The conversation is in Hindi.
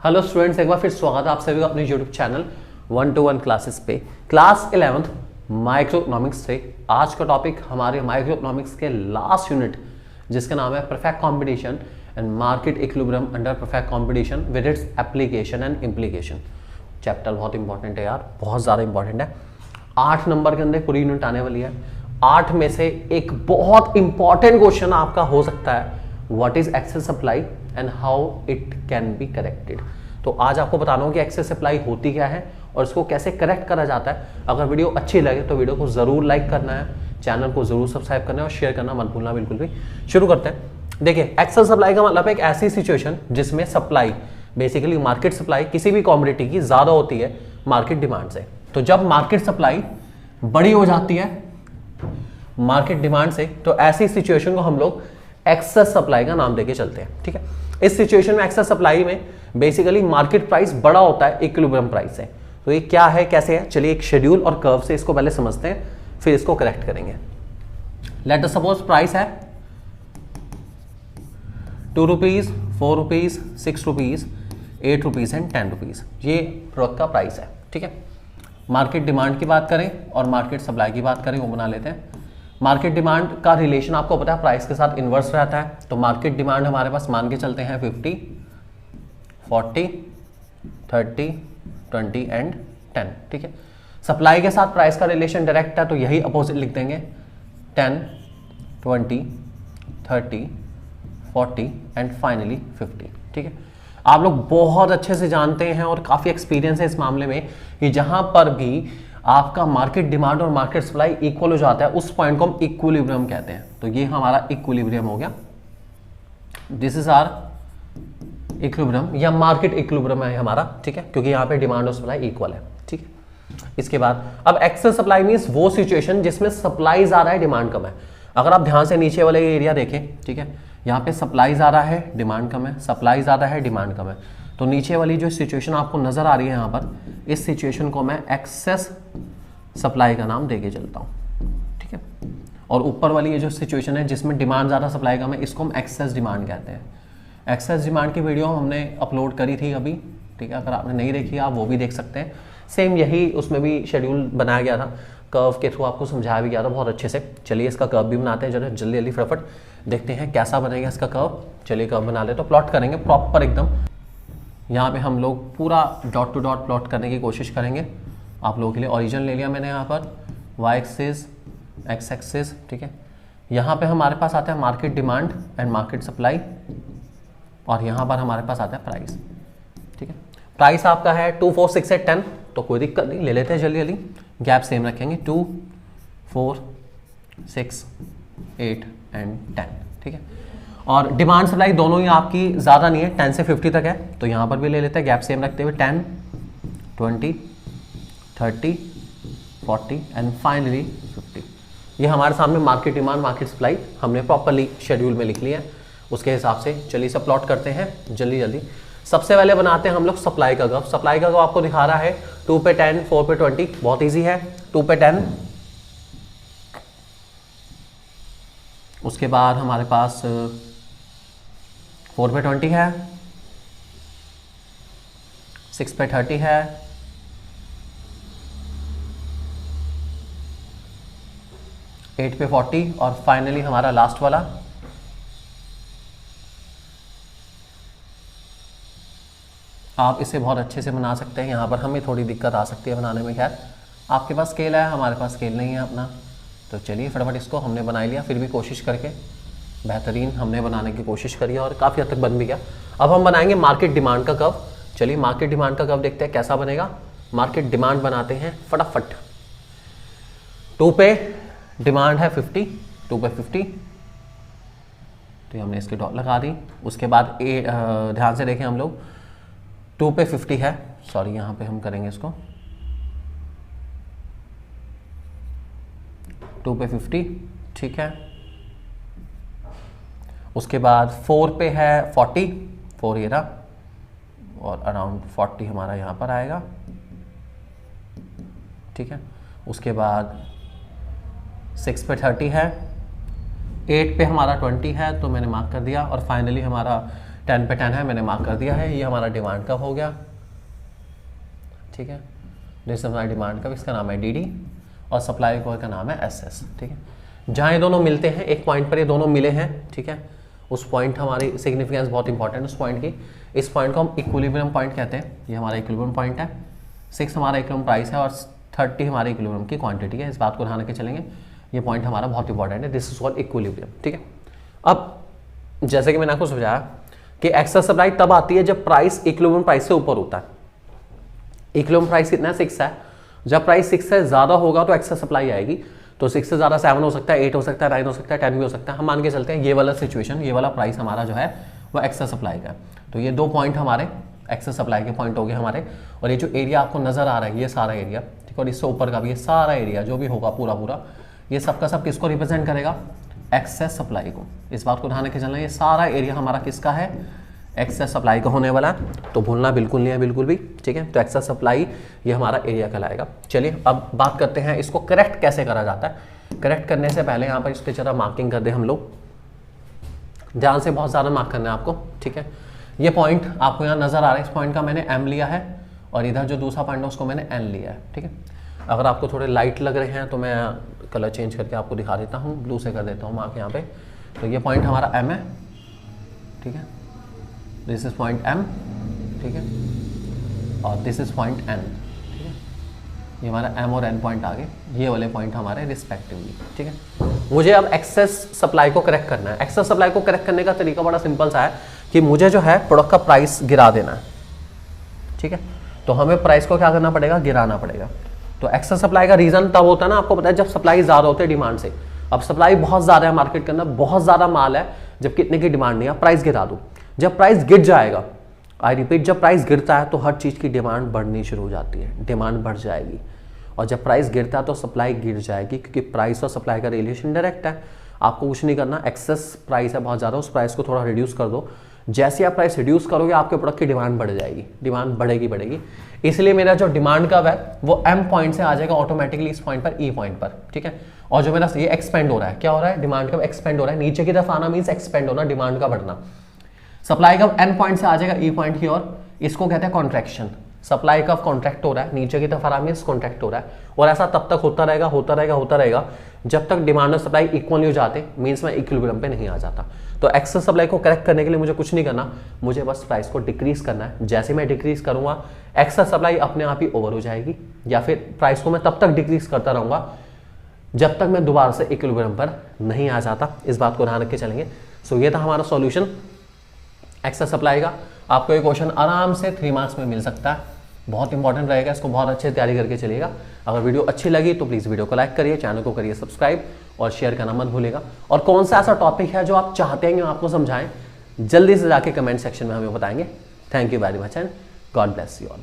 हेलो स्टूडेंट्स, एक बार फिर स्वागत है आप सभी का अपने यूट्यूब चैनल 1-to-1 क्लासेस पे। क्लास 11th माइक्रो इकोनॉमिक्स से आज का टॉपिक हमारे माइक्रो इकोनॉमिक्स के लास्ट यूनिट जिसका नाम है perfect competition and market equilibrium under perfect competition with its application and implication. Chapter बहुत इंपॉर्टेंट है यार, बहुत ज़्यादा इंपॉर्टेंट है। 8 नंबर के अंदर पूरी यूनिट आने वाली है। 8 में से एक बहुत इंपॉर्टेंट क्वेश्चन आपका हो सकता है, what is excess supply and how it can be corrected. तो आज आपको बताना होगा कि एक्सेस सप्लाई होती क्या है और इसको कैसे करेक्ट करा जाता है। अगर वीडियो अच्छी लगे तो वीडियो को जरूर लाइक करना है, चैनल को जरूर सब्सक्राइब करना है और शेयर करना मत भूलना बिल्कुल भी। शुरू करते हैं। देखिए, एक्सेस सप्लाई का मतलब एक ऐसी सिचुएशन जिसमें सप्लाई बेसिकली मार्केट सप्लाई किसी भी कॉमोडिटी की ज्यादा होती है मार्केट डिमांड से। तो जब मार्केट सप्लाई बड़ी हो जाती है मार्केट डिमांड से, तो ऐसी सिचुएशन को हम लोग एक्सेस सप्लाई का नाम देके चलते हैं। ठीक है, इस सिचुएशन में एक्सेस सप्लाई में बेसिकली मार्केट प्राइस बड़ा होता है इक्विलिब्रियम प्राइस से। तो ये क्या है, कैसे है, चलिए एक शेड्यूल और कर्व से इसको पहले समझते हैं, फिर इसको करेक्ट करेंगे। लेट अस सपोज प्राइस है 2 rupees, 4 rupees, 6 rupees, 8 rupees and 10 rupees, ये प्रोडक्ट का प्राइस है। ठीक है, मार्केट डिमांड की बात करें और मार्केट सप्लाई की बात करें, वो बना लेते हैं। मार्केट डिमांड का रिलेशन आपको पता है प्राइस के साथ इन्वर्स रहता है। तो मार्केट डिमांड हमारे पास मान के चलते हैं 50, 40, 30, 20 एंड 10। ठीक है, सप्लाई के साथ प्राइस का रिलेशन डायरेक्ट है, तो यही अपोजिट लिख देंगे 10, 20, 30, 40 एंड फाइनली 50। ठीक है, आप लोग बहुत अच्छे से जानते हैं और काफ़ी एक्सपीरियंस है इस मामले में कि जहां पर भी आपका मार्केट डिमांड और मार्केट सप्लाई इक्वल हो जाता है उस पॉइंट को हम इक्विलिब्रियम कहते हैं। तो ये हमारा इक्विलिब्रियम हो गया, दिस इज आर इक्विलिब्रियम या मार्केट इक्विलिब्रियम है हमारा। ठीक है, क्योंकि यहाँ पे डिमांड और सप्लाई इक्वल है। ठीक है, इसके बाद अब एक्सेस सप्लाई मींस वो सिचुएशन जिसमें सप्लाई ज़्यादा है डिमांड कम है। अगर आप ध्यान से नीचे वाले एरिया देखें, ठीक है, यहाँ पे सप्लाई ज़्यादा है डिमांड कम है, सप्लाई ज़्यादा है डिमांड कम है। तो नीचे वाली जो सिचुएशन आपको नजर आ रही है यहाँ पर, इस सिचुएशन को मैं एक्सेस सप्लाई का नाम देके चलता हूँ। ठीक है, और ऊपर वाली ये जो सिचुएशन है जिसमें डिमांड ज़्यादा सप्लाई कम है, इसको हम एक्सेस डिमांड कहते हैं। एक्सेस डिमांड की वीडियो हमने अपलोड करी थी अभी। ठीक है, अगर आपने नहीं देखी आप वो भी देख सकते हैं। सेम यही उसमें भी शेड्यूल बनाया गया था, कर्व के थ्रू आपको समझाया भी गया था बहुत अच्छे से। चलिए इसका कर्व भी बनाते हैं, जरा जल्दी जल्दी फटाफट देखते हैं कैसा बनेगा इसका कर्व। चलिए कर्व बना ले, तो प्लॉट करेंगे प्रॉपर एकदम। यहाँ पे हम लोग पूरा डॉट टू डॉट प्लॉट करने की कोशिश करेंगे आप लोगों के लिए। ओरिजिन ले लिया मैंने यहाँ पर, वाई एक्सिस, एक्स एक्सिस। ठीक है, यहाँ पे हमारे पास आता है market demand and market supply और यहाँ पर हमारे पास आता है प्राइस। ठीक है, प्राइस आपका है 2, 4, 6 8, 10, तो कोई दिक्कत नहीं, ले लेते हैं जल्दी जल्दी, गैप सेम रखेंगे 2, 4, 6, 8 एंड 10। ठीक है, और डिमांड सप्लाई दोनों ही आपकी ज़्यादा नहीं है, 10 से 50 तक है, तो यहाँ पर भी ले लेते हैं गैप सेम रखते हुए 10, 20, 30, 40 एंड फाइनली 50। ये हमारे सामने मार्केट डिमांड मार्केट सप्लाई हमने प्रॉपरली शेड्यूल में लिख लिया है। उसके हिसाब से चलिए सब प्लॉट करते हैं जल्दी जल्दी। सबसे पहले बनाते हैं हम लोग सप्लाई का कर्व। सप्लाई का कर्व आपको दिखा रहा है 2 पे 10, 4 पे 20, बहुत ईजी है। 2 पे 10, उसके बाद हमारे पास 4 पे 20 है, 6 पे 30 है, 8 पे 40 और फाइनली हमारा लास्ट वाला आप इसे बहुत अच्छे से बना सकते हैं। यहाँ पर हमें थोड़ी दिक्कत आ सकती है बनाने में, खैर आपके पास स्केल है, हमारे पास स्केल नहीं है अपना। तो चलिए फटाफट इसको हमने बना लिया, फिर भी कोशिश करके बेहतरीन हमने बनाने की कोशिश करी और काफ़ी हद तक बन भी गया। अब हम बनाएंगे मार्केट डिमांड का कर्व। चलिए मार्केट डिमांड का कर्व देखते हैं कैसा बनेगा। मार्केट डिमांड बनाते हैं फटाफट। 2 पे डिमांड है 50, 2 पे 50, तो हमने इसके डॉट लगा दी। उसके बाद ध्यान से देखें हम लोग, 2 पे 50 है, सॉरी यहाँ पे हम करेंगे इसको 2 पे 50। ठीक है, उसके बाद 4 पे है 40, 4 ये रहा और अराउंड 40 हमारा यहाँ पर आएगा। ठीक है, उसके बाद 6 पे 30 है, 8 पे हमारा 20 है तो मैंने मार्क कर दिया और फाइनली हमारा 10 पे 10 है, मैंने मार्क कर दिया है। ये हमारा डिमांड कब हो गया, ठीक है, जैसे हमारा डिमांड कब, इसका नाम है डी और सप्लाई का नाम है एस। ठीक है, जहाँ ये दोनों मिलते हैं एक पॉइंट पर, ये दोनों मिले हैं, ठीक है, उस पॉइंट हमारी सिग्निफिकेंस बहुत इंपॉर्टेंट उस पॉइंट की। इस पॉइंट को हम इक्विलिब्रियम पॉइंट कहते हैं। ये हमारा इक्विलिब्रियम पॉइंट है, 6 हमारा इक्विलिब्रियम प्राइस है और 30 हमारे इक्विलिब्रियम की क्वांटिटी है। इस बात को ध्यान रख के चलेंगे, ये पॉइंट हमारा बहुत इंपॉर्टेंट है। This is called equilibrium. ठीक है, अब जैसे कि मैंने आपको समझाया कि एक्सेस सप्लाई तब आती है जब प्राइस इक्विलिब्रियम प्राइस से ऊपर होता है। इक्विलिब्रियम प्राइस कितना है, 6 है। जब प्राइस 6 से ज़्यादा होगा तो एक्सेस सप्लाई आएगी। तो 6 से ज़्यादा 7 हो सकता है, 8 हो सकता है, 9 हो सकता है, 10 भी हो सकता है। हम मान के चलते हैं ये वाला सिचुएशन, ये वाला प्राइस हमारा जो है वो एक्सेस सप्लाई का है। तो ये 2 पॉइंट हमारे एक्सेस सप्लाई के पॉइंट हो गए हमारे। और ये जो एरिया आपको नज़र आ रहा है, ये सारा एरिया, ठीक है, और इससे ऊपर का भी ये सारा एरिया जो भी होगा पूरा ये सबका सब किसको रिप्रेजेंट करेगा, एक्सेस सप्लाई को। इस बात को ध्यान रख के चलना, ये सारा एरिया हमारा किसका है, एक्सेस सप्लाई का होने वाला है। तो भूलना बिल्कुल नहीं है, बिल्कुल भी, ठीक है। तो एक्सेस सप्लाई ये हमारा एरिया कहलाएगा। चलिए अब बात करते हैं इसको करेक्ट कैसे करा जाता है। करेक्ट करने से पहले यहाँ पर इसके जरा मार्किंग कर दे हम लोग, ध्यान से, बहुत ज़्यादा मार्क करना है आपको, ठीक है। ये पॉइंट आपको यहाँ नज़र आ रहा है, इस पॉइंट का मैंने एम लिया है और इधर जो दूसरा पॉइंट है उसको मैंने एन लिया है, ठीक है। अगर आपको थोड़े लाइट लग रहे हैं तो मैं कलर चेंज करके आपको दिखा देता हूँ, ब्लू से कर देता हूँ मार्क यहाँ पे। तो ये पॉइंट हमारा एम है, ठीक है, दिस इज पॉइंट एम, ठीक है, और दिस इज पॉइंट एन, ठीक है। ये हमारा एम और एन पॉइंट आ गए, ये वाले पॉइंट हमारे रिस्पेक्टिवली, ठीक है। मुझे अब एक्सेस सप्लाई को करेक्ट करना है। एक्सेस सप्लाई को करेक्ट करने का तरीका बड़ा सिंपल सा है कि मुझे जो है प्रोडक्ट का प्राइस गिरा देना है, ठीक है। तो हमें प्राइस को क्या करना पड़ेगा, गिराना पड़ेगा। तो एक्सेस सप्लाई का रीजन तब होता है ना, आपको पता है, जब सप्लाई ज़्यादा होती है डिमांड से। अब सप्लाई बहुत ज़्यादा है मार्केट के अंदर, बहुत ज़्यादा माल है, जब कितने की डिमांड नहीं है, प्राइस गिरा दो। जब प्राइस गिर जाएगा, आई रिपीट, जब प्राइस गिरता है तो हर चीज़ की डिमांड बढ़नी शुरू हो जाती है, डिमांड बढ़ जाएगी। और जब प्राइस गिरता है तो सप्लाई गिर जाएगी, क्योंकि प्राइस और सप्लाई का रिलेशन डायरेक्ट है। आपको कुछ नहीं करना, एक्सेस प्राइस है बहुत ज़्यादा, उस प्राइस को थोड़ा रिड्यूस कर दो। जैसे आप प्राइस रिड्यूस करोगे आपके प्रोडक्ट की डिमांड बढ़ जाएगी, डिमांड बढ़ेगी। इसलिए मेरा जो डिमांड कर्व है वो एम पॉइंट से आ जाएगा ऑटोमेटिकली इस पॉइंट पर, ई पॉइंट पर, ठीक है। और जो मेरा ये एक्सपेंड हो रहा है, क्या हो रहा है, डिमांड कर्व एक्सपेंड हो रहा है, नीचे की तरफ आना मीन्स एक्सपेंड होना, डिमांड का बढ़ना। सप्लाई कर्व एन पॉइंट से आ जाएगा ई पॉइंट की ओर, इसको कहते हैं कॉन्ट्रैक्शन। सप्लाई कर्व कॉन्ट्रैक्ट हो रहा है, नीचे की तरफ आ रहा मीन्स कॉन्ट्रैक्ट हो रहा है। और ऐसा तब तक होता रहेगा जब तक डिमांड और सप्लाई इक्वल हो जाते, मीन्स मैं इक्विलिब्रियम पे नहीं आ जाता। तो एक्सेस सप्लाई को करेक्ट करने के लिए मुझे कुछ नहीं करना, मुझे बस प्राइस को डिक्रीज करना है। जैसे मैं डिक्रीज करूंगा एक्सेस सप्लाई अपने आप ही ओवर हो जाएगी, या फिर प्राइस को मैं तब तक डिक्रीज करता रहूंगा जब तक मैं दोबारा से इक्विलिब्रियम पर नहीं आ जाता। इस बात को ध्यान रख के चलेंगे। सो ये था हमारा सॉल्यूशन एक्सेस सप्लाई का। आपको ये क्वेश्चन आराम से 3 मार्क्स में मिल सकता है, बहुत इंपॉर्टेंट रहेगा, इसको बहुत अच्छे से तैयारी करके चलिएगा। अगर वीडियो अच्छी लगी तो प्लीज़ वीडियो को लाइक करिए, चैनल को करिए सब्सक्राइब और शेयर करना मत भूलिएगा। और कौन सा ऐसा टॉपिक है जो आप चाहते हैं कि हम आपको समझाएं, जल्दी से जाके कमेंट सेक्शन में हमें बताएंगे। Thank you very much and God bless you all.